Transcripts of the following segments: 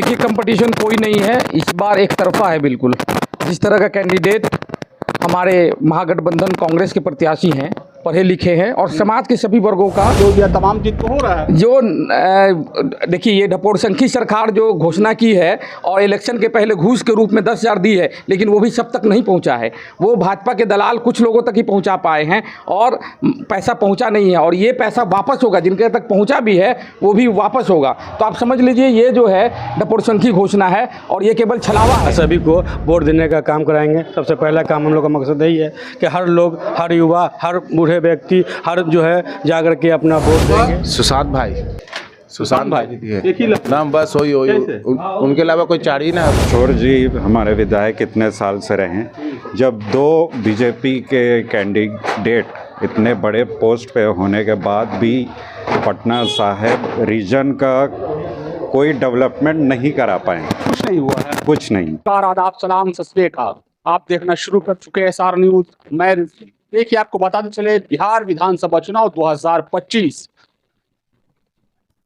देखिए, कंपटीशन कोई नहीं है, इस बार एक तरफा है बिल्कुल। जिस तरह का कैंडिडेट हमारे महागठबंधन कांग्रेस के प्रत्याशी हैं, पढ़े लिखे हैं और समाज के सभी वर्गों का जो तमाम चीज तो हो रहा है। जो देखिए, ये ढपोरसंखी सरकार जो घोषणा की है और इलेक्शन के पहले घूस के रूप में 10,000 दी है, लेकिन वो भी सब तक नहीं पहुंचा है। वो भाजपा के दलाल कुछ लोगों तक ही पहुंचा पाए हैं और पैसा पहुंचा नहीं है, और ये पैसा वापस होगा, जिनके तक पहुंचा भी है वो भी वापस होगा। तो आप समझ लीजिए, ये जो है ढपोरसंखी घोषणा है और ये केवल छलावा है। सभी को वोट देने का काम कराएंगे। सबसे पहला काम हम लोग का मकसद यही है कि हर लोग, हर युवा, हर बूढ़े व्यक्ति, हर जो है जाकर के अपना वोट देंगे। सुशांत भाई एक ही नाम, बस वही उनके अलावा कोई चार ही ना। किशोर जी हमारे विधायक इतने साल से रहे हैं। जब दो बीजेपी के कैंडिडेट इतने बड़े पोस्ट पे होने के बाद भी पटना साहिब रीजन का कोई डेवलपमेंट नहीं करा पाए, कुछ नहीं हुआ है। कुछ नहीं। आदाब, सलाम, सत श्री अकाल। आप देखना शुरू कर चुके हैं SR न्यूज। मैं देखिए, आपको बताते चले, बिहार विधानसभा चुनाव 2025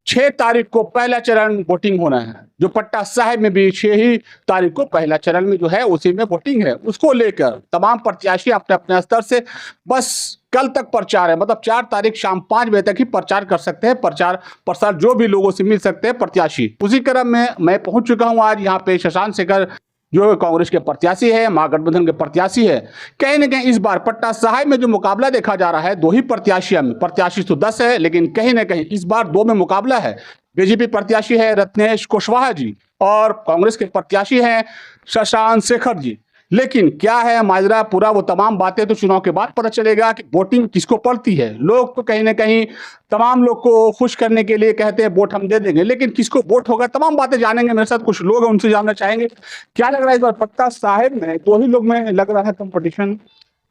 6 तारीख को पहला चरण वोटिंग होना है। जो पटना साहिब में भी 6 ही तारीख को पहला चरण में जो है उसी में वोटिंग है। उसको लेकर तमाम प्रत्याशी अपने अपने स्तर से बस कल तक प्रचार है, मतलब 4 तारीख शाम 5 बजे तक ही प्रचार कर सकते हैं। प्रचार प्रसार जो भी लोगों से मिल सकते हैं प्रत्याशी। उसी क्रम में मैं पहुंच चुका हूं आज यहाँ पे। शशांक शेखर जो कांग्रेस के प्रत्याशी है, महागठबंधन के प्रत्याशी है, कहीं ना कहीं इस बार पटना साहिब में जो मुकाबला देखा जा रहा है, 2 ही प्रत्याशी तो 10 है, लेकिन कहीं ना कहीं इस बार 2 में मुकाबला है। बीजेपी प्रत्याशी है रत्नेश कुशवाहा जी और कांग्रेस के प्रत्याशी हैं शशांक शेखर जी। लेकिन क्या है माजरा पूरा, वो तमाम बातें तो चुनाव के बाद पता चलेगा कि वोटिंग किसको पड़ती है। लोग तो कहीं ना कहीं तमाम लोग को खुश करने के लिए कहते हैं वोट हम दे देंगे, लेकिन किसको वोट होगा, तमाम बातें जानेंगे। मेरे साथ कुछ लोग हैं, उनसे जानना चाहेंगे क्या लग रहा है इस बार पटना साहिब में 2 ही लोग में लग रहा है कंपटीशन।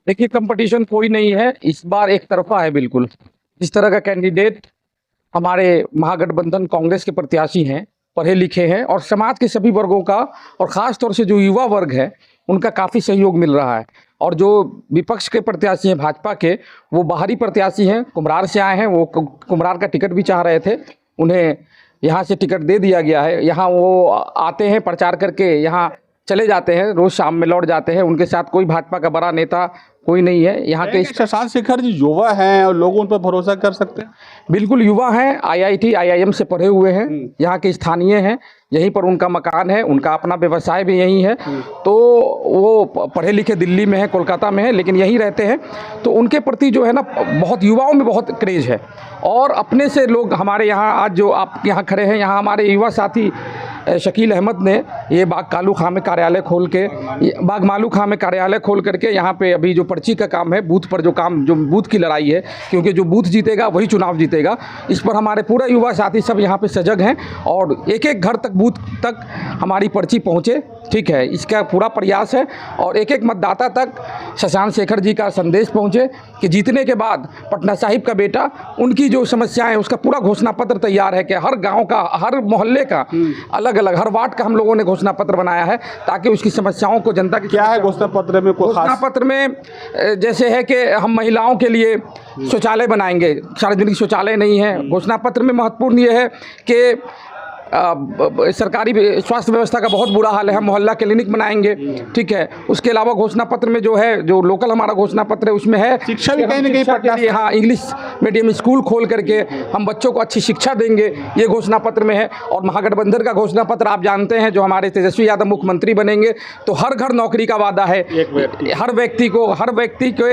देखिए, कंपटीशन कोई नहीं है, इस बार एक तरफा है बिल्कुल। जिस तरह का कैंडिडेट हमारे महागठबंधन कांग्रेस के प्रत्याशी हैं, पढ़े लिखे हैं और समाज के सभी वर्गों का और ख़ास तौर से जो युवा वर्ग है उनका काफ़ी सहयोग मिल रहा है। और जो विपक्ष के प्रत्याशी हैं भाजपा के, वो बाहरी प्रत्याशी हैं, कुम्हरार से आए हैं। वो कुम्हरार का टिकट भी चाह रहे थे, उन्हें यहाँ से टिकट दे दिया गया है। यहाँ वो आते हैं, प्रचार करके यहाँ चले जाते हैं, रोज़ शाम में लौट जाते हैं। उनके साथ कोई भाजपा का बड़ा नेता कोई नहीं है यहाँ के। शशांक शेखर जी युवा हैं और लोग उन पर भरोसा कर सकते हैं। बिल्कुल युवा हैं, IIT IIM से पढ़े हुए हैं, यहाँ के स्थानीय हैं, यहीं पर उनका मकान है, उनका अपना व्यवसाय भी यहीं है। तो वो पढ़े लिखे दिल्ली में है, कोलकाता में है, लेकिन यहीं रहते हैं। तो उनके प्रति जो है ना, बहुत युवाओं में बहुत क्रेज है। और अपने से लोग हमारे यहाँ, आज जो आप यहाँ खड़े हैं, यहाँ हमारे युवा साथी शकील अहमद ने ये बाग मालू खां में कार्यालय खोल करके यहाँ पे अभी जो पर्ची का काम है, बूथ पर जो काम, जो बूथ की लड़ाई है, क्योंकि जो बूथ जीतेगा वही चुनाव जीतेगा, इस पर हमारे पूरा युवा साथी सब यहाँ पे सजग हैं और एक एक घर तक, बूथ तक हमारी पर्ची पहुँचे। ठीक है, इसका पूरा प्रयास है और एक एक मतदाता तक शशांक शेखर जी का संदेश पहुँचे कि जीतने के बाद पटना साहिब का बेटा, उनकी जो समस्याएं, उसका पूरा घोषणा पत्र तैयार है कि हर गांव का, हर मोहल्ले का, अलग अलग हर वार्ड का हम लोगों ने घोषणा पत्र बनाया है, ताकि उसकी समस्याओं को, जनता की क्या है घोषणा पत्र में? घोषणा पत्र में जैसे है कि हम महिलाओं के लिए शौचालय बनाएंगे, सार्वजनिक शौचालय नहीं है। घोषणा पत्र में महत्वपूर्ण ये है कि सरकारी स्वास्थ्य व्यवस्था का बहुत बुरा हाल है, हम मोहल्ला क्लिनिक बनाएंगे। ठीक है, उसके अलावा घोषणा पत्र में जो है, जो लोकल हमारा घोषणा पत्र है, उसमें है शिक्षा भी कहीं ना कहीं पटना, हाँ, इंग्लिश मीडियम स्कूल खोल करके हम बच्चों को अच्छी शिक्षा देंगे, ये घोषणा पत्र में है। और महागठबंधन का घोषणा पत्र आप जानते हैं, जो हमारे तेजस्वी यादव मुख्यमंत्री बनेंगे तो हर घर नौकरी का वादा है। हर व्यक्ति के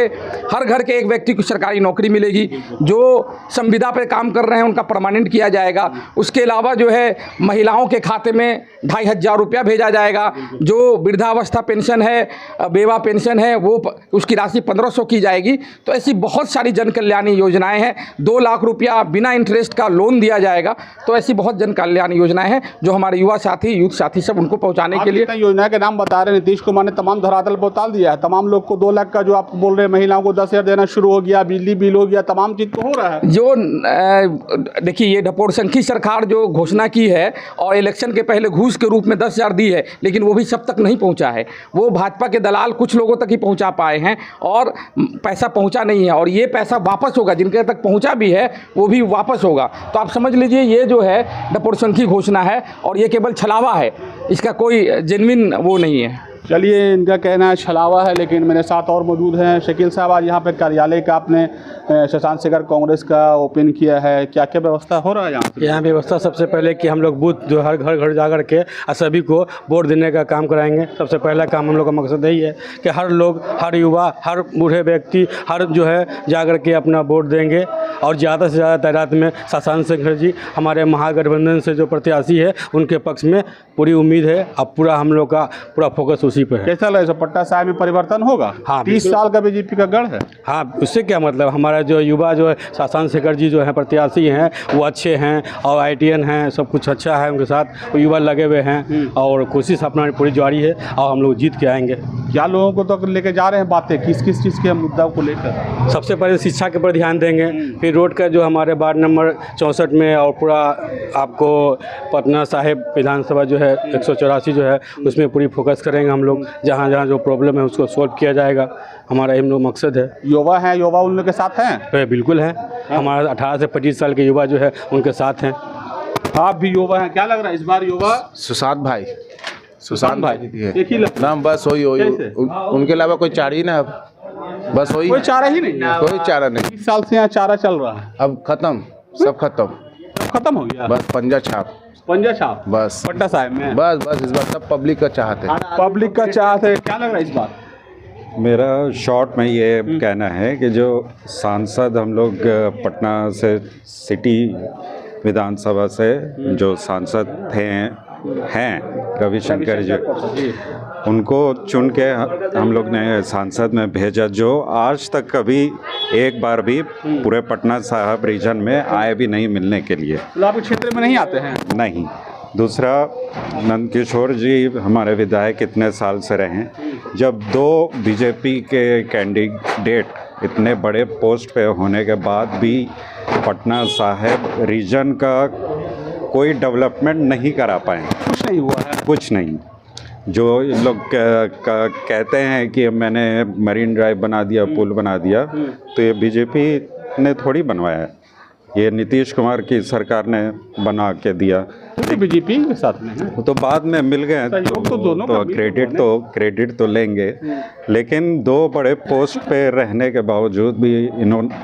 हर घर के एक व्यक्ति को सरकारी नौकरी मिलेगी। जो संविदा पर काम कर रहे हैं उनका परमानेंट किया जाएगा। उसके अलावा जो है, महिलाओं के खाते में 2,500 रुपया भेजा जाएगा। जो वृद्धावस्था पेंशन है, बेवा पेंशन है, वो उसकी राशि 1,500 की जाएगी। तो ऐसी बहुत सारी जन कल्याणी योजनाएं हैं। 2 लाख रुपया बिना इंटरेस्ट का लोन दिया जाएगा। तो ऐसी बहुत जन कल्याणी योजनाएं हैं जो हमारे युवा साथी, यूथ साथी सब उनको पहुंचाने के लिए। योजना के नाम बता रहे हैं, नीतीश कुमार ने तमाम धरातल पर उतार दिया है। तमाम लोग को 2 लाख का, जो आप बोल रहे हैं, महिलाओं को 10,000 देना शुरू हो गया, बिजली बिल हो गया, तमाम चीज तो हो रहा है। जो देखिए, ये ढपोरसंखी सरकार जो घोषणा की है है और इलेक्शन के पहले घूस के रूप में 10,000 दी है, लेकिन वो भी सब तक नहीं पहुंचा है। वो भाजपा के दलाल कुछ लोगों तक ही पहुंचा पाए हैं और पैसा पहुंचा नहीं है, और ये पैसा वापस होगा, जिनके तक पहुंचा भी है वो भी वापस होगा। तो आप समझ लीजिए ये जो है डपोरसंखी घोषणा है और ये केवल छलावा है, इसका कोई जेन्युइन वो नहीं है। चलिए, इनका कहना है छलावा है, लेकिन मेरे साथ और मौजूद हैं शकील साहब। आज यहाँ पे कार्यालय का आपने शशांक शेखर कांग्रेस का ओपन किया है, क्या क्या व्यवस्था हो रहा है यहाँ पे? यहाँ व्यवस्था सबसे पहले कि हम लोग बूथ जो हर घर घर जा कर के सभी को वोट देने का काम कराएंगे। सबसे पहला काम हम लोग का मकसद यही है कि हर लोग, हर युवा, हर बूढ़े व्यक्ति, हर जो है जा कर के अपना वोट देंगे और ज़्यादा से ज़्यादा तादाद में शशांक शेखर जी हमारे महागठबंधन से जो प्रत्याशी है उनके पक्ष में पूरी उम्मीद है। अब पूरा हम लोग का पूरा फोकस उसी पर है। कैसा लगे पट्टा साहिब में परिवर्तन होगा? हाँ, 30 साल का बीजेपी का गढ़ है। हाँ, उससे क्या मतलब, हमारा जो युवा जो है शशांक शेखर जी जो है प्रत्याशी हैं वो अच्छे हैं और आईटीएन हैं, सब कुछ अच्छा है उनके साथ, वो युवा लगे हुए हैं और कोशिश अपना पूरी जारी है और हम लोग जीत के आएंगे। क्या लोगों को तो लेके जा रहे हैं बातें, किस किस चीज़ के मुद्दा को लेकर? सबसे पहले शिक्षा के पर ध्यान देंगे, फिर रोड का जो हमारे वार्ड नंबर 64 में और पूरा आपको पटना साहिब विधानसभा जो है 184 जो है उसमें पूरी फोकस करेंगे हम लोग। जहाँ जहाँ जो प्रॉब्लम है उसको सॉल्व किया जाएगा, हमारा हम लोग मकसद है। युवा हैं, युवा उन लोग के साथ हैं? तो बिल्कुल है, हमारा 18 से 25 साल के युवा जो है उनके साथ हैं। आप भी युवा हैं, क्या लग रहा है इस बार युवा? सुशांत भाई एक ही लग नाम, बस वही उनके अलावा कोई चारा ही ना, अब बस वही, कोई चारा ही नहीं है। कोई चारा नहीं। 20 साल से यहाँ चारा चल रहा है, अब खत्म, सब खत्म हो गया। बस पंजा छाप, पंजा छाप बस पट्टा साहिब में। बस इस बार सब पब्लिक का चाहते हैं। पब्लिक का चाहत है, क्या लग रहा है इस बार? मेरा शॉर्ट में ये कहना है कि जो सांसद हम लोग पटना से सिटी विधानसभा से जो सांसद हैं रविशंकर जी, उनको चुन के हम लोग ने सांसद में भेजा, जो आज तक कभी एक बार भी पूरे पटना साहिब रीजन में आए भी नहीं मिलने के लिए। तो आपके क्षेत्र में नहीं आते हैं? नहीं। दूसरा, नंदकिशोर जी हमारे विधायक इतने साल से रहे हैं, जब 2 बीजेपी के कैंडिडेट इतने बड़े पोस्ट पे होने के बाद भी पटना साहिब रीजन का कोई डेवलपमेंट नहीं करा पाए। कुछ नहीं हुआ है, कुछ नहीं। जो लोग कहते हैं कि मैंने मरीन ड्राइव बना दिया, पुल बना दिया, तो ये बीजेपी ने थोड़ी बनवाया है, ये नीतीश कुमार की सरकार ने बना के दिया। तो बीजेपी के साथ में है, तो बाद में मिल गए तो दोनों तो क्रेडिट तो लेंगे, लेकिन 2 बड़े पोस्ट पे रहने के बावजूद भी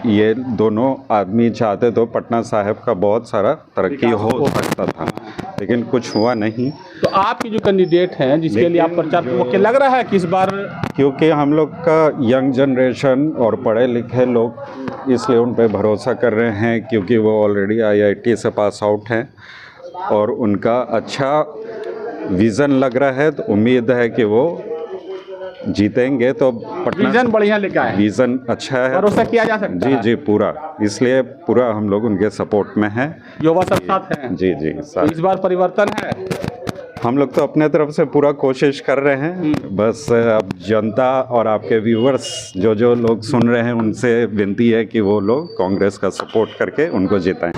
ये दोनों आदमी चाहते तो पटना साहिब का बहुत सारा तरक्की हो सकता था, लेकिन कुछ हुआ नहीं। तो आपकी जो कैंडिडेट हैं जिसके लिए आप प्रचार, वो क्या लग रहा है कि इस बार? क्योंकि हम लोग का यंग जनरेशन और पढ़े लिखे लोग इसलिए उन पर भरोसा कर रहे हैं, क्योंकि वो ऑलरेडी IIT से पास आउट हैं और उनका अच्छा विज़न लग रहा है, तो उम्मीद है कि वो जीतेंगे। तो पटना विज़न बढ़िया लेके आए, विज़न अच्छा है, भरोसा किया जा सकता है। जी पूरा, इसलिए पूरा हम लोग उनके सपोर्ट में हैं। युवा सब साथ हैं? जी तो इस बार परिवर्तन है? हम लोग तो अपने तरफ से पूरा कोशिश कर रहे हैं, बस अब जनता और आपके व्यूवर्स जो लोग सुन रहे हैं उनसे विनती है कि वो लोग कांग्रेस का सपोर्ट करके उनको जिताएं।